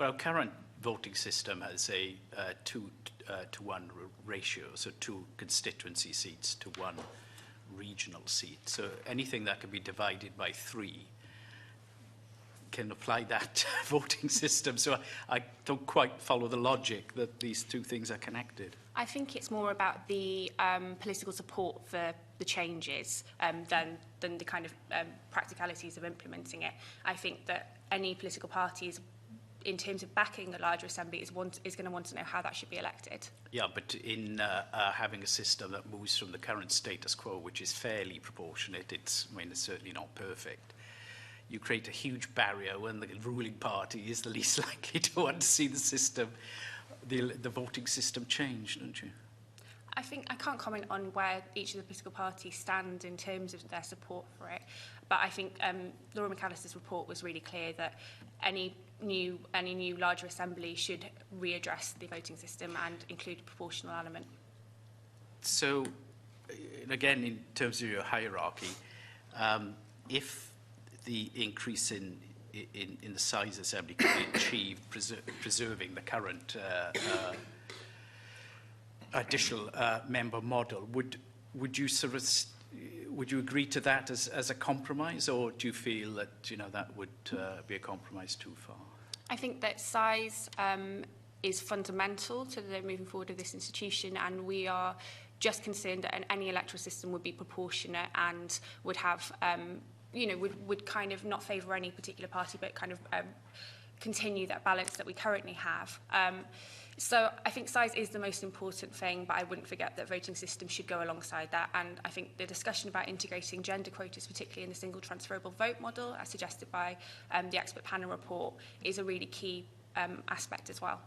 our current voting system has a 2-to-1 ratio, so 2 constituency seats to 1 regional seat. So anything that can be divided by 3 can apply that voting system. So I don't quite follow the logic that these two things are connected. I think it's more about the political support for the changes than the kind of practicalities of implementing it. I think that any political parties, in terms of backing a larger assembly, is going to want to know how that should be elected. Yeah, but in having a system that moves from the current status quo, which is fairly proportionate, it's certainly not perfect, you create a huge barrier when the ruling party is the least likely to want to see the system, the voting system change, don't you? I think I can't comment on where each of the political parties stand in terms of their support for it, but I think Laura McAllister's report was really clear that any new larger assembly should readdress the voting system and include a proportional element. So, again, in terms of your hierarchy, if the increase in the size of the assembly could be achieved, preserving the current additional member model, would you agree to that as a compromise, or do you feel that that would be a compromise too far? I think that size is fundamental to the moving forward of this institution, and we are just concerned that any electoral system would be proportionate and would have would kind of not favour any particular party, but kind of continue that balance that we currently have. So I think size is the most important thing, but I wouldn't forget that voting system should go alongside that. And I think the discussion about integrating gender quotas, particularly in the single transferable vote model, as suggested by the expert panel report, is a really key aspect as well.